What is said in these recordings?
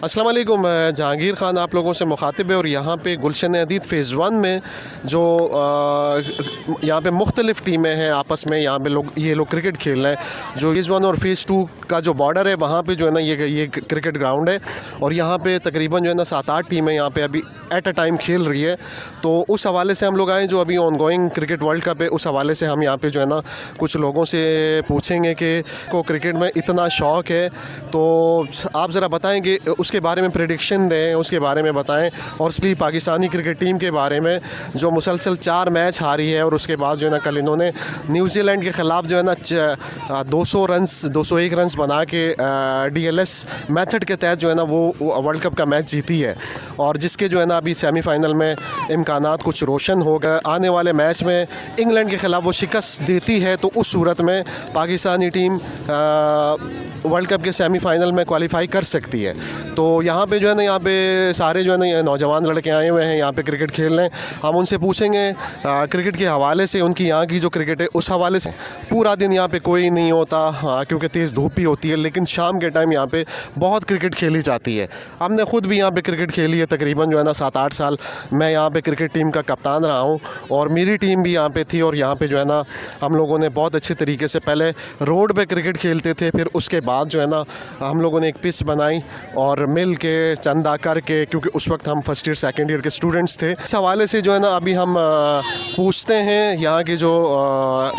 अस्सलाम वालेकुम, मैं जहांगीर ख़ान आप लोगों से मुखातिब है और यहाँ पे गुलशन अदीद फ़ेज़ 1 में जो यहाँ पे मुख्तलिफ़ टीमें हैं आपस में, यहाँ पे ये लोग क्रिकेट खेल रहे हैं। जो फ़ेज़ 1 और फ़ेज़ 2 का जो बॉर्डर है वहाँ पे जो है ना ये क्रिकेट ग्राउंड है और यहाँ पे तकरीबन जो है ना 7-8 टीमें यहाँ पे अभी एट अ टाइम खेल रही है। तो उस हवाले से हम लोग आए, जो अभी ऑनगोइंग क्रिकेट वर्ल्ड कप है उस हवाले से हम यहाँ पे जो है ना कुछ लोगों से पूछेंगे कि को क्रिकेट में इतना शौक़ है, तो आप ज़रा बताएंगे उसके बारे में, प्रेडिक्शन दें उसके बारे में बताएं, और स्पेशली पाकिस्तानी क्रिकेट टीम के बारे में जो मुसलसल 4 मैच हारी है और उसके बाद जो है ना कल इन्होंने न्यूजीलैंड के ख़िलाफ़ जो है ना 201 रन्स बना के DLS मेथड के तहत जो है ना वो वर्ल्ड कप का मैच जीती है, और जिसके जो है ना अभी सेमीफ़ाइनल में इम्कानात कुछ रोशन हो गए। आने वाले मैच में इंग्लैंड के ख़िलाफ़ वो शिकस्त देती है तो उस सूरत में पाकिस्तानी टीम वर्ल्ड कप के सेमीफ़ाइनल में क्वालिफ़ाई कर सकती है। तो यहाँ पे जो है ना यहाँ पे सारे जो है ना नौजवान लड़के आए हुए हैं यहाँ पे क्रिकेट खेल रहे हैं। हम उनसे पूछेंगे क्रिकेट के हवाले से, उनकी यहाँ की जो क्रिकेट है उस हवाले से। पूरा दिन यहाँ पे कोई नहीं होता, हाँ, क्योंकि तेज़ धूप भी होती है, लेकिन शाम के टाइम यहाँ पे बहुत क्रिकेट खेली जाती है। हमने ख़ुद भी यहाँ पे क्रिकेट खेली है, तकरीबन जो है ना 7-8 साल मैं यहाँ पे क्रिकेट टीम का कप्तान रहा हूँ और मेरी टीम भी यहाँ पे थी। और यहाँ पे जो है ना हम लोगों ने बहुत अच्छे तरीके से पहले रोड पे क्रिकेट खेलते थे, फिर उसके बाद जो है ना हम लोगों ने एक पिच बनाई और मिल के चंदा करके, क्योंकि उस वक्त हम फर्स्ट ईयर सेकेंड ईयर के स्टूडेंट्स थे। इस हवाले से जो है ना अभी हम पूछते हैं यहाँ के जो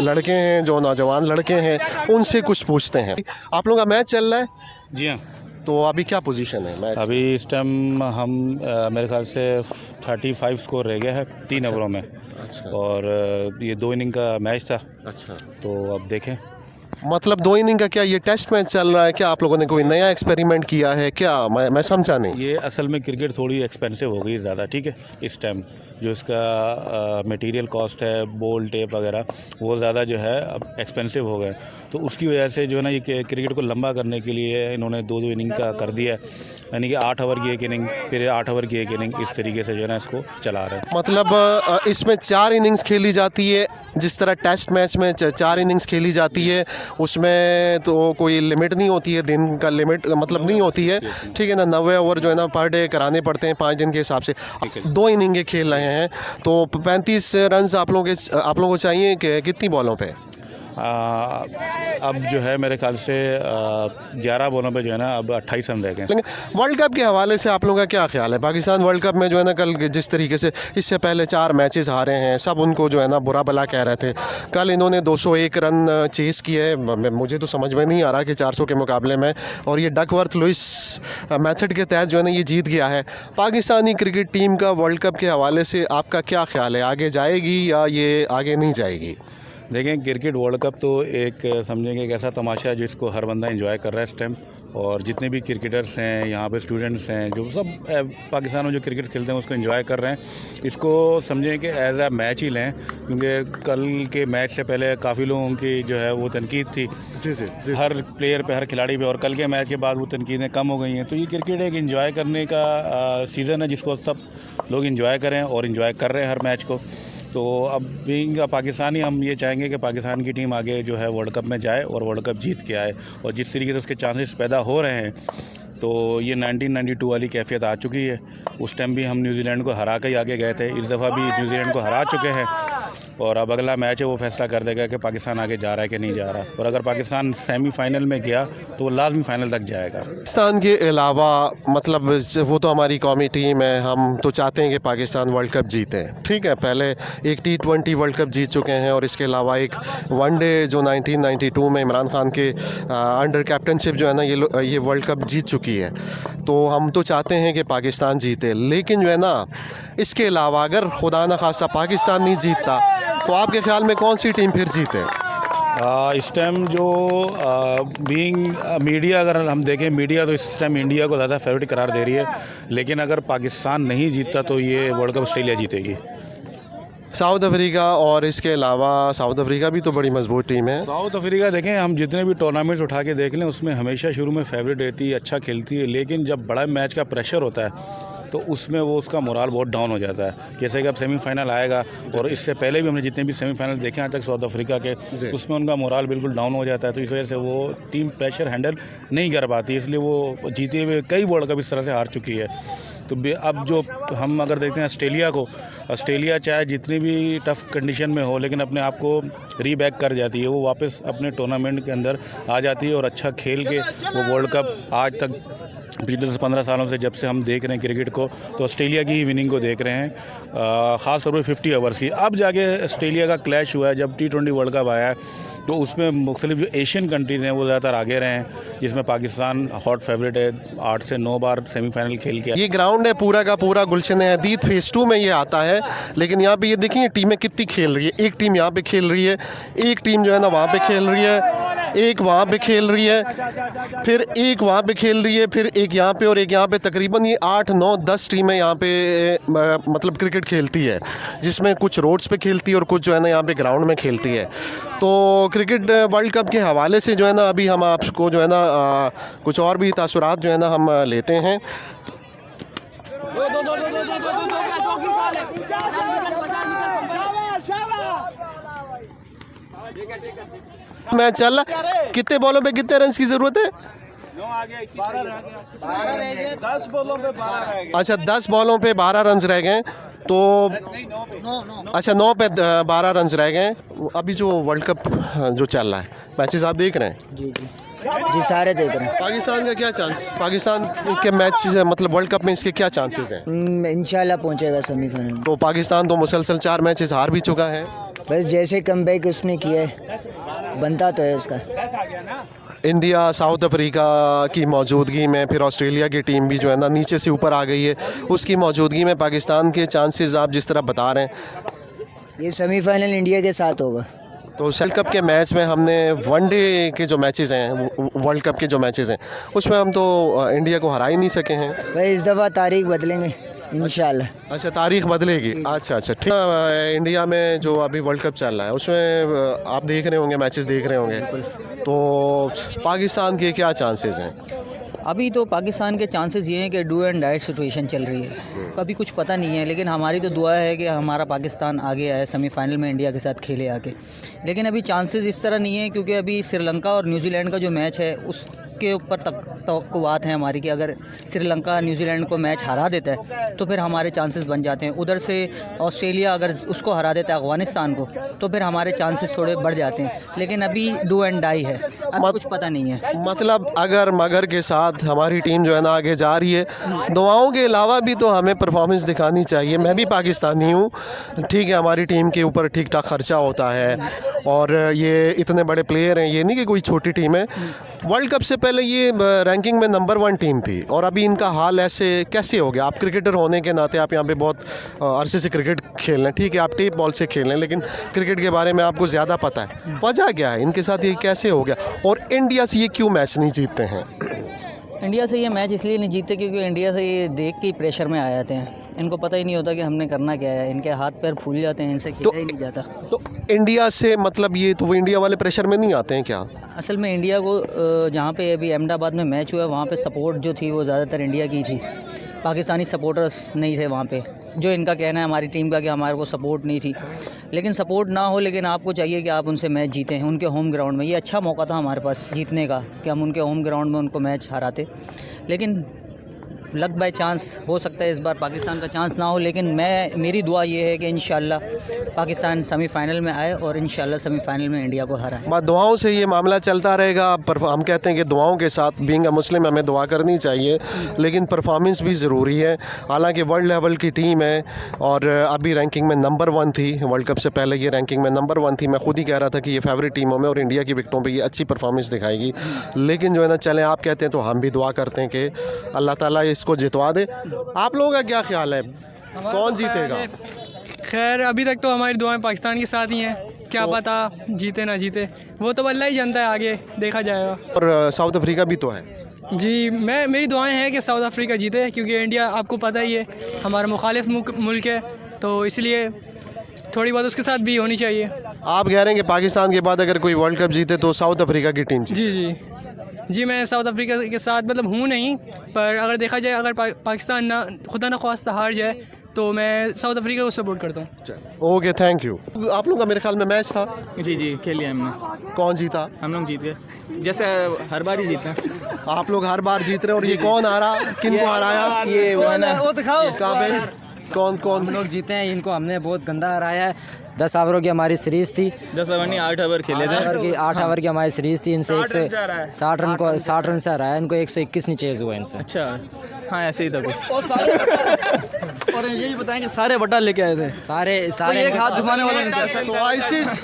लड़के हैं, जो नौजवान लड़के हैं, उनसे कुछ पूछते हैं। आप लोगों का मैच चल रहा है? जी हाँ। तो अभी क्या पोजीशन है मैच? अभी इस टाइम हम मेरे ख्याल से 35 स्कोर रह गया है 3 ओवरों में। अच्छा। और ये 2 इनिंग का मैच था। अच्छा, तो अब देखें। मतलब 2 इनिंग का क्या ये टेस्ट मैच चल रहा है? क्या आप लोगों ने कोई नया एक्सपेरिमेंट किया है क्या? मैं समझा नहीं। ये असल में क्रिकेट थोड़ी एक्सपेंसिव हो गई ज़्यादा, ठीक है। इस टाइम जो इसका मटेरियल कॉस्ट है, बॉल टेप वगैरह, वो ज़्यादा जो है अब एक्सपेंसिव हो गए। तो उसकी वजह से जो है ना ये क्रिकेट को लंबा करने के लिए इन्होंने 2-2 इनिंग का कर दिया है, यानी कि 8 ओवर की एक इनिंग, फिर 8 ओवर की एक इनिंग, इस तरीके से जो है ना इसको चला रहे हैं। मतलब इसमें 4 इनिंग्स खेली जाती है, जिस तरह टेस्ट मैच में 4 इनिंग्स खेली जाती है, उसमें तो कोई लिमिट नहीं होती है, दिन का लिमिट मतलब नहीं होती है, ठीक है ना। 90 ओवर जो है ना पर डे कराने पड़ते हैं 5 दिन के हिसाब से। 2 इनिंगें खेल रहे हैं तो 35 रन्स आप लोगों को चाहिए कि कितनी बॉलों पे? अब जो है मेरे ख्याल से 11 बॉलों पे जो है ना अब 28 रन रह गए। वर्ल्ड कप के हवाले से आप लोगों का क्या ख्याल है? पाकिस्तान वर्ल्ड कप में जो है ना कल जिस तरीके से इससे पहले 4 मैचेस हारे हैं, सब उनको जो है ना बुरा भला कह रहे थे। कल इन्होंने 201 रन चेस किए, मुझे तो समझ में नहीं आ रहा कि 400 के मुकाबले में, और ये डकवर्थ लुइस मेथड के तहत जो है ना ये जीत गया है। पाकिस्तानी क्रिकेट टीम का वर्ल्ड कप के हवाले से आपका क्या ख्याल है? आगे जाएगी या ये आगे नहीं जाएगी? देखें, क्रिकेट वर्ल्ड कप तो एक समझेंगे एक ऐसा तमाशा है जिसको हर बंदा एंजॉय कर रहा है इस टाइम। और जितने भी क्रिकेटर्स हैं यहाँ पे, स्टूडेंट्स हैं, जो सब पाकिस्तान में जो क्रिकेट खेलते हैं उसको एंजॉय कर रहे हैं। इसको समझें कि एज अ मैच ही लें, क्योंकि कल के मैच से पहले काफ़ी लोगों की जो है वो तनकीद थी जी। हर प्लेयर पे, हर खिलाड़ी पे, और कल के मैच के बाद वो तनकीदें कम हो गई हैं। तो ये क्रिकेट एक एंजॉय करने का सीज़न है जिसको सब लोग एंजॉय करें, और एंजॉय कर रहे हैं हर मैच को। तो अब बीइंग पाकिस्तानी हम ये चाहेंगे कि पाकिस्तान की टीम आगे जो है वर्ल्ड कप में जाए और वर्ल्ड कप जीत के आए। और जिस तरीके से उसके चांसेस पैदा हो रहे हैं, तो ये 1992 वाली कैफियत आ चुकी है। उस टाइम भी हम न्यूजीलैंड को हरा कर ही आगे गए थे, इस दफ़ा भी न्यूजीलैंड को हरा चुके हैं। और अब अगला मैच है वो फैसला कर देगा कि पाकिस्तान आगे जा रहा है कि नहीं जा रहा। और अगर पाकिस्तान सेमीफाइनल में गया तो वो लाजमी फाइनल तक जाएगा। पाकिस्तान के अलावा मतलब वो तो हमारी कौमी टीम है, हम तो चाहते हैं कि पाकिस्तान वर्ल्ड कप जीते, ठीक है। पहले एक T20 वर्ल्ड कप जीत चुके हैं और इसके अलावा एक वनडे जो 1992 में इमरान खान के अंडर कैप्टनशिप जो है ना ये वर्ल्ड कप जीत चुकी है। तो हम तो चाहते हैं कि पाकिस्तान जीते, लेकिन जो है ना इसके अलावा अगर खुदा न खास्ता पाकिस्तान नहीं जीतता तो आपके ख्याल में कौन सी टीम फिर जीते? इस टाइम जो बीइंग मीडिया, अगर हम देखें मीडिया, तो इस टाइम इंडिया को ज़्यादा फेवरेट करार दे रही है। लेकिन अगर पाकिस्तान नहीं जीतता तो ये वर्ल्ड कप ऑस्ट्रेलिया जीतेगी। साउथ अफ्रीका, और इसके अलावा साउथ अफ्रीका भी तो बड़ी मजबूत टीम है। साउथ अफ्रीका देखें, हम जितने भी टूर्नामेंट्स उठा के देख लें उसमें हमेशा शुरू में फेवरेट रहती है, अच्छा खेलती है, लेकिन जब बड़ा मैच का प्रेशर होता है तो उसमें वो उसका मोराल बहुत डाउन हो जाता है। जैसे कि अब सेमीफाइनल आएगा, और इससे पहले भी हमने जितने भी सेमीफाइनल देखे हैं आज तक साउथ अफ्रीका के, उसमें उनका मोराल बिल्कुल डाउन हो जाता है। तो इस वजह से वो टीम प्रेशर हैंडल नहीं कर पाती, इसलिए वो जीते हुए कई वर्ल्ड कप इस तरह से हार चुकी है। तो अब जो हम अगर देखते हैं ऑस्ट्रेलिया को, ऑस्ट्रेलिया चाहे जितनी भी टफ़ कंडीशन में हो, लेकिन अपने आप को रीबैक कर जाती है, वो वापस अपने टूर्नामेंट के अंदर आ जाती है और अच्छा खेल के वो वर्ल्ड कप आज तक पिछले 10-15 सालों से जब से हम देख रहे हैं क्रिकेट को, तो ऑस्ट्रेलिया की ही विनिंग को देख रहे हैं, ख़ास तौर पर 50 ओवर्स की। अब जाके ऑस्ट्रेलिया का क्लैश हुआ है जब T20 वर्ल्ड कप आया है, तो उसमें मुख्तलिफ जो एशियन कंट्रीज़ हैं वो ज़्यादातर आगे रहे हैं, जिसमें पाकिस्तान हॉट फेवरेट है, 8 से 9 बार सेमीफाइनल खेल के। ये ग्राउंड है पूरा का पूरा गुलशन हदीद फेज़ 2 में ये आता है, लेकिन यहाँ पे ये देखिए टीमें कितनी खेल रही है। एक टीम यहाँ पे खेल रही है, एक टीम जो है ना वहाँ पे खेल रही है, एक वहाँ पे खेल रही है, फिर एक वहाँ पे खेल रही है, फिर एक यहाँ पे और एक यहाँ पे। तकरीबन ये 8, 9, 10 टीमें यहाँ पे मतलब क्रिकेट खेलती है, जिसमें कुछ रोड्स पे खेलती है और कुछ जो है ना यहाँ पे ग्राउंड में खेलती है। तो क्रिकेट वर्ल्ड कप के हवाले से जो है ना अभी हम आपको जो है ना कुछ और भी तासुरात जो है ना हम लेते हैं। मैं चल, कितने बॉलों पे कितने रन की जरूरत है? 10 बॉलों पे 12 रह गए। अच्छा 10 बॉलों पे 12 रन रह गए, तो अच्छा 9 पे 12 रन रह गए। अभी जो वर्ल्ड कप जो चल रहा है, मैचेस आप देख रहे हैं? जी जी जी, सारे देख रहे हैं। पाकिस्तान का क्या चांस, पाकिस्तान के मैच मतलब वर्ल्ड कप में इसके क्या चांसेस हैं? इंशाल्लाह पहुंचेगा सेमीफाइनल। तो पाकिस्तान तो मुसलसल 4 मैचेस हार भी चुका है। बस जैसे कमबैक उसने किया है, बनता तो है उसका। इंडिया साउथ अफ्रीका की मौजूदगी में, फिर ऑस्ट्रेलिया की टीम भी जो है ना नीचे से ऊपर आ गई है, उसकी मौजूदगी में पाकिस्तान के चांसेस आप जिस तरह बता रहे हैं, ये सेमीफाइनल इंडिया के साथ होगा। तो वर्ल्ड कप के मैच में हमने वनडे के जो मैचेस हैं, वर्ल्ड कप के जो मैचेस हैं, उसमें हम तो इंडिया को हरा ही नहीं सके हैं। भाई इस दफ़ा तारीख बदलेंगे इंशाल्लाह। अच्छा तारीख बदलेगी, अच्छा अच्छा ठीक। इंडिया में जो अभी वर्ल्ड कप चल रहा है उसमें आप देख रहे होंगे, मैचेस देख रहे होंगे, तो पाकिस्तान के क्या चांसेस हैं? अभी तो पाकिस्तान के चांसेस ये हैं कि डू एंड डाइट सिचुएशन चल रही है, कभी कुछ पता नहीं है, लेकिन हमारी तो दुआ है कि हमारा पाकिस्तान आगे आए, सेमीफाइनल में इंडिया के साथ खेले आके। लेकिन अभी चांसेस इस तरह नहीं है, क्योंकि अभी श्रीलंका और न्यूजीलैंड का जो मैच है उसके ऊपर तवक्कुआत हैं हमारी कि अगर श्रीलंका न्यूजीलैंड को मैच हरा देता है तो फिर हमारे चांसेस बन जाते हैं। उधर से ऑस्ट्रेलिया अगर उसको हरा देता है अफ़गानिस्तान को, तो फिर हमारे चांसेस थोड़े बढ़ जाते हैं। लेकिन अभी डू एंड डाई है, अब कुछ पता नहीं है। मतलब अगर मगर के साथ हमारी टीम जो है ना आगे जा रही है, दुआओं के अलावा भी तो हमें परफॉर्मेंस दिखानी चाहिए। मैं भी पाकिस्तानी हूँ, ठीक है, हमारी टीम के ऊपर ठीक ठाक खर्चा होता है और ये इतने बड़े प्लेयर हैं, ये नहीं कि कोई छोटी टीम है। वर्ल्ड कप से पहले ये रैंकिंग में नंबर 1 टीम थी और अभी इनका हाल ऐसे कैसे हो गया? आप क्रिकेटर होने के नाते आप यहाँ पे बहुत अरसे से क्रिकेट खेल रहे हैं, ठीक है, आप टेप बॉल से खेल रहे हैं, लेकिन क्रिकेट के बारे में आपको ज़्यादा पता है। वजह क्या है इनके साथ, ये कैसे हो गया? और इंडिया से ये क्यों मैच नहीं जीतते हैं? इंडिया से ये मैच इसलिए नहीं जीतते क्योंकि इंडिया से ये देख के ही प्रेशर में आ जाते हैं। इनको पता ही नहीं होता कि हमने करना क्या है, इनके हाथ पैर फूल जाते हैं, इनसे खेला ही नहीं जाता। तो इंडिया से मतलब ये तो वो इंडिया वाले प्रेशर में नहीं आते हैं क्या? असल में इंडिया को जहाँ पे अभी अहमदाबाद में मैच हुआ, वहाँ पे सपोर्ट जो थी वो ज़्यादातर इंडिया की थी, पाकिस्तानी सपोर्टर्स नहीं थे वहाँ पे। जो इनका कहना है हमारी टीम का कि हमारे को सपोर्ट नहीं थी, लेकिन सपोर्ट ना हो, लेकिन आपको चाहिए कि आप उनसे मैच जीतें उनके होम ग्राउंड में। ये अच्छा मौका था हमारे पास जीतने का कि हम उनके होम ग्राउंड में उनको मैच हराते, लेकिन लक बाय चांस हो सकता है इस बार पाकिस्तान का चांस ना हो। लेकिन मेरी दुआ ये है कि इंशाल्लाह पाकिस्तान सेमीफाइनल में आए और इंशाल्लाह सेमीफाइनल में इंडिया को हराए। बस दुआओं से ये मामला चलता रहेगा। पर हम कहते हैं कि दुआओं के साथ बीइंग अ मुस्लिम हमें दुआ करनी चाहिए, लेकिन परफॉर्मेंस भी ज़रूरी है। हालांकि वर्ल्ड लेवल की टीम है और अभी रैंकिंग में नंबर 1 थी, वर्ल्ड कप से पहले ये रैंकिंग में नंबर 1 थी। मैं खुद ही कह रहा था कि ये फेवरेट टीमों में और इंडिया की विकेटों पर ये अच्छी परफॉर्मेंस दिखाएगी। लेकिन जो है ना, चलें आप कहते हैं तो हम भी दुआ करते हैं कि अल्लाह ताला इसको जितवा दे। आप लोगों का क्या ख्याल है, कौन जीतेगा? खैर अभी तक तो हमारी दुआएं पाकिस्तान के साथ ही हैं, क्या पता जीते ना जीते, वो तो अल्लाह ही जानता है, आगे देखा जाएगा। और साउथ अफ्रीका भी तो है जी। मेरी दुआएं हैं कि साउथ अफ्रीका जीते, क्योंकि इंडिया आपको पता ही है हमारा मुखालिफ मुल्क है, तो इसलिए थोड़ी बहुत उसके साथ भी होनी चाहिए। आप कह रहे हैं कि पाकिस्तान के बाद अगर कोई वर्ल्ड कप जीते तो साउथ अफ्रीका की टीम जीते? जी जी। जी मैं साउथ अफ्रीका के साथ मतलब हूँ नहीं, पर अगर देखा जाए अगर पाकिस्तान ना खुदा न ख्वास्ता हार जाए तो मैं साउथ अफ्रीका को सपोर्ट करता हूँ। Okay, thank you. आप लोगों का मेरे ख्याल में मैच था, जी जी खेल लिया हमने। कौन जीता? हम लोग जीत गए, जैसे हर बार ही जीते हैं। आप लोग हर बार जीत रहे, और ये कौन हारा, किन को हराया? ये वो है ना, वो दिखाओ कहाँ पे कौन हम लोग जीते हैं, इनको हमने बहुत गंदा हराया है। 10 ओवरों की हमारी सीरीज़ थी, 10 ओवर नहीं 8 ओवर खेले थे। 8 ओवर की हमारी सीरीज़ थी। इनसे 60 रन से हराया, इनको 121 नहीं चेज़ हुआ इनसे। अच्छा, हाँ ऐसे ही था कुछ। और यही बताएं कि सारे बटा लेके आए थे, सारे एक हाथ घुमाने वाला नहीं था। तो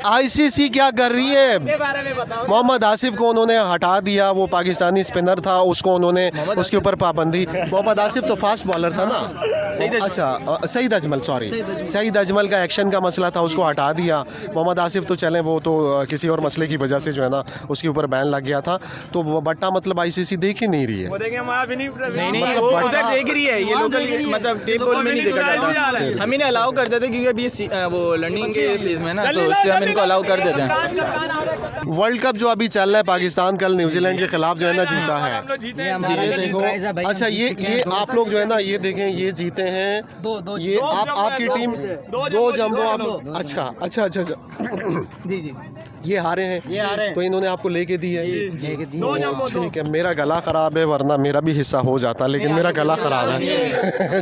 आईसीसी क्या कर रही है? मोहम्मद आसिफ को उन्होंने हटा दिया, वो पाकिस्तानी स्पिनर था, उसको उन्होंने उसके ऊपर पाबंदी। मोहम्मद आसिफ तो फास्ट बॉलर था ना। अच्छा, सईद अजमल, सॉरी, सईद अजमल का एक्शन का मसला था, उसको हटा दिया। मोहम्मद आसिफ तो चले, वो तो किसी और मसले की वजह से जो है ना उसके ऊपर बैन लग गया था। तो बट्टा मतलब आईसीसी देख ही नहीं रही है। नहीं वो उधर देख रही है, ये लोकल मतलब टेप बॉल में नहीं देखा जाता। हम इन्हें अलाउ कर देते क्योंकि अभी वो लर्निंग के फेज में ना, तो इसलिए हम इनको अलाउ कर देते हैं। वर्ल्ड कप जो अभी चल रहा है, पाकिस्तान कल न्यूजीलैंड के खिलाफ जो है ना जीता है। ये देखो, अच्छा ये आप लोग जो है ना ये देखें, ये जीते हैं, ये आपकी टीम 2 जंबो आप। अच्छा, जी जी ये हारे हैं, तो इन्होंने आपको लेके दी है। ठीक है, मेरा गला ख़राब है, वरना मेरा भी हिस्सा हो जाता, लेकिन मेरा गला ख़राब है।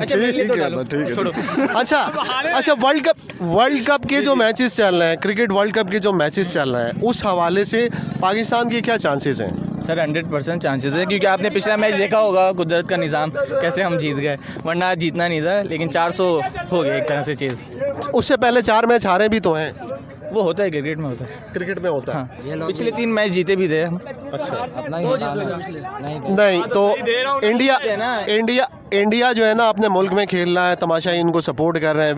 ठीक है। अच्छा, वर्ल्ड कप के जो मैचेस चल रहे हैं, क्रिकेट वर्ल्ड कप के जो मैचेस चल रहे हैं, उस हवाले से पाकिस्तान के क्या चांसेस हैं? सर 100% चांसेस है, क्योंकि आपने पिछला मैच देखा होगा, कुदरत का निज़ाम कैसे हम जीत गए, वरना आज जीतना नहीं था, लेकिन 400 हो गया एक तरह से चीज़। उससे पहले 4 मैच हारे भी तो हैं। वो होता है, क्रिकेट में होता है। क्रिकेट में होता है। हाँ, पिछले 3 मैच जीते भी थे हम। अच्छा, अपना ही नहीं नहीं तो इंडिया जो है ना अपने मुल्क में खेल रहा है, तमाशाई इनको सपोर्ट कर रहे हैं,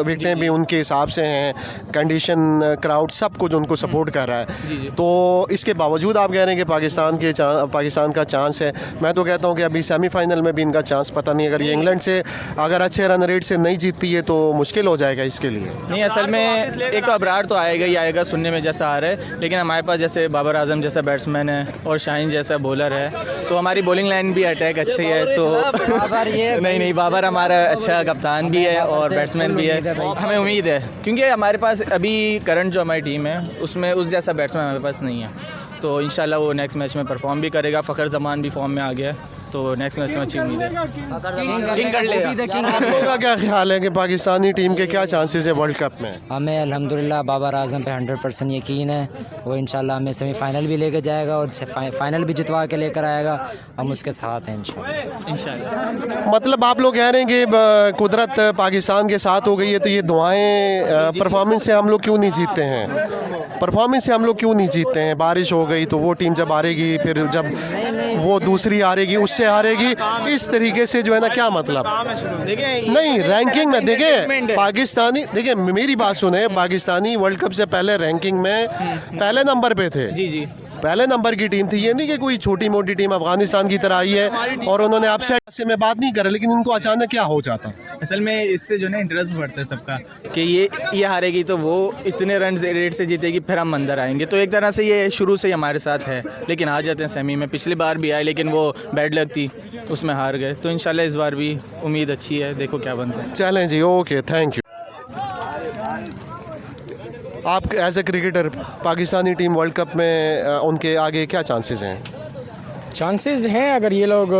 विकटें भी उनके हिसाब से हैं, कंडीशन, क्राउड सब कुछ उनको सपोर्ट कर रहा है। तो इसके बावजूद आप कह रहे हैं कि पाकिस्तान का चांस है। मैं तो कहता हूँ कि अभी सेमीफाइनल में भी इनका चांस पता नहीं। अगर ये इंग्लैंड से अगर अच्छे रन रेट से नहीं जीतती है तो मुश्किल हो जाएगा इसके लिए। नहीं, असल में एक अबरार तो आएगा ही आएगा, सुनने में जैसा आ रहा है, लेकिन हमारे पास जैसे बाबर आजम जैसा बैट्समैन है और शाहीन जैसा बॉलर है, तो हमारी बॉलिंग लाइन भी अटैक अच्छी है। तो नहीं, बाबर हमारा अच्छा कप्तान भी है और बैट्समैन भी है। हमें उम्मीद है, क्योंकि हमारे पास अभी करंट जो हमारी टीम है उसमें उस जैसा बैट्समैन हमारे पास नहीं है, तो इंशाल्लाह वो नेक्स्ट मैच में परफॉर्म भी करेगा। फ़खर जमान भी फॉर्म में आ गया है, तो नेक्स्ट मैच में अच्छी उम्मीद है, किंग कर लेगा। आप लोगों का क्या ख्याल है कि पाकिस्तानी टीम के क्या चांसेस है वर्ल्ड कप में? हमें अल्हम्दुलिल्लाह बाबर आजम पे 100% यकीन है, वो इंशाल्लाह हमें सेमीफाइनल भी लेके जाएगा और फाइनल भी जितवा के लेकर आएगा। हम उसके साथ हैं इंशाल्लाह। मतलब आप लोग कह रहे हैं कि कुदरत पाकिस्तान के साथ हो गई है, तो ये दुआएं परफॉर्मेंस से हम लोग क्यों नहीं जीतते हैं? परफॉर्मेंस से हम लोग क्यों नहीं जीतते हैं? बारिश हो गई तो वो टीम जब हारेगी, फिर जब वो दूसरी हारेगी उससे हारेगी, इस तरीके से जो है ना, क्या मतलब? नहीं, रैंकिंग में देखें पाकिस्तानी, देखिए मेरी बात सुने, पाकिस्तानी वर्ल्ड कप से पहले रैंकिंग में पहले नंबर पे थे। जी पहले नंबर की टीम थी। ये नहीं कि कोई छोटी मोटी टीम अफगानिस्तान की तरह आई है और उन्होंने अपसेट से मैं बात नहीं कर रहा, लेकिन इनको अचानक क्या हो जाता? असल में इससे जो ना इंटरेस्ट बढ़ता है सबका कि ये हारेगी तो वो इतने रन रेट से जीतेगी, फिर हम अंदर आएंगे। तो एक तरह से ये शुरू से ही हमारे साथ है, लेकिन आ जाते हैं सेमी में। पिछली बार भी आए, लेकिन वो बैड लक थी, उसमें हार गए। तो इंशाल्लाह इस बार भी उम्मीद अच्छी है, देखो क्या बनता है। चलें जी, ओके, थैंक यू। आप as a cricketer Pakistani team world cup में उनके आगे क्या चांसेस हैं? चांसेस हैं, अगर ये लोग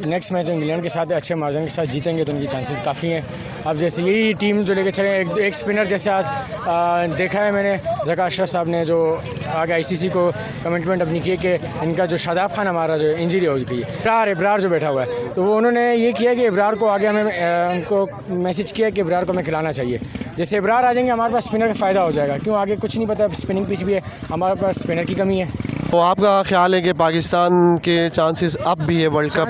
नेक्स्ट मैच इंग्लैंड के साथ अच्छे मार्जिन के साथ जीतेंगे तो उनकी चांसेस काफ़ी हैं। अब जैसे यही टीम जो लेके चले, एक स्पिनर जैसे आज देखा है मैंने, ज़का अशरफ साहब ने जो आगे आईसीसी को कमिटमेंट अपनी की कि इनका जो शादाब खान हमारा जो इंजरी हो गई, इब्रार जो बैठा हुआ है, तो वो उन्होंने ये किया कि इब्रार को आगे हमें उनको मैसेज किया कि इब्रार को हमें खिलाना चाहिए। जैसे इब्रार आ जाएंगे हमारे पास स्पिनर का फ़ायदा हो जाएगा, क्यों आगे कुछ नहीं पता, स्पिनिंग पिच भी है, हमारे पास स्पिनर की कमी है। तो आपका ख्याल है कि पाकिस्तान के चांसेस अब भी है वर्ल्ड कप?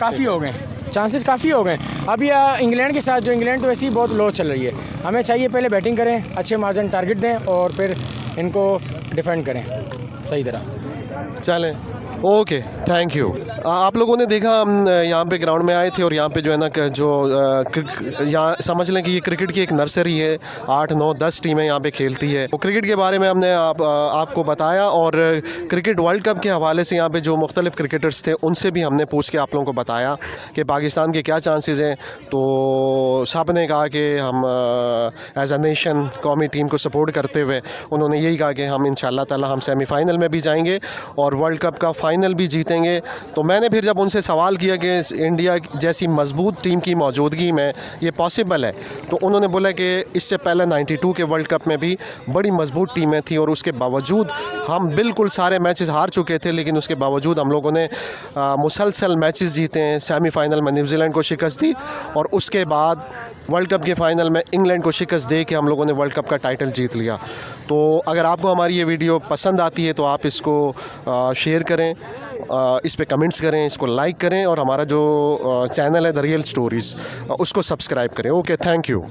काफ़ी हो गए, चांसेस काफ़ी हो गए। अभी इंग्लैंड के साथ, जो इंग्लैंड तो वैसे ही बहुत लो चल रही है, हमें चाहिए पहले बैटिंग करें, अच्छे मार्जिन टारगेट दें और फिर इनको डिफेंड करें सही तरह। चलें, ओके, थैंक यू। आप लोगों ने देखा हम यहाँ पे ग्राउंड में आए थे और यहाँ पे जो है ना जो यहाँ समझ लें कि ये क्रिकेट की एक नर्सरी है। 8, 9, 10 टीमें यहाँ पे खेलती है। तो क्रिकेट के बारे में हमने आपको बताया और क्रिकेट वर्ल्ड कप के हवाले से यहाँ पे जो मुख्तलिफ क्रिकेटर्स थे उनसे भी हमने पूछ के आप लोगों को बताया कि पाकिस्तान के क्या चांसेस हैं। तो सब ने कहा कि हम एज अ नेशन कौमी टीम को सपोर्ट करते हुए उन्होंने यही कहा कि हम इंशाल्लाह ताला हम सेमीफ़ाइनल में भी जाएंगे और वर्ल्ड कप का फ़ाइनल भी जीतेंगे। तो मैंने फिर जब उनसे सवाल किया कि इंडिया जैसी मजबूत टीम की मौजूदगी में ये पॉसिबल है, तो उन्होंने बोला कि इससे पहले 92 के वर्ल्ड कप में भी बड़ी मजबूत टीमें थी और उसके बावजूद हम बिल्कुल सारे मैचेस हार चुके थे, लेकिन उसके बावजूद हम लोगों ने मुसलसल मैचेस जीते हैं। सेमीफ़ाइनल में न्यूजीलैंड को शिकस्त दी और उसके बाद वर्ल्ड कप के फ़ाइनल में इंग्लैंड को शिकस्त दे के हम लोगों ने वर्ल्ड कप का टाइटल जीत लिया। तो अगर आपको हमारी ये वीडियो पसंद आती है तो आप इसको शेयर करें, इस पे कमेंट्स करें, इसको लाइक करें और हमारा जो चैनल है द रियल स्टोरीज़ उसको सब्सक्राइब करें। Okay, thank you.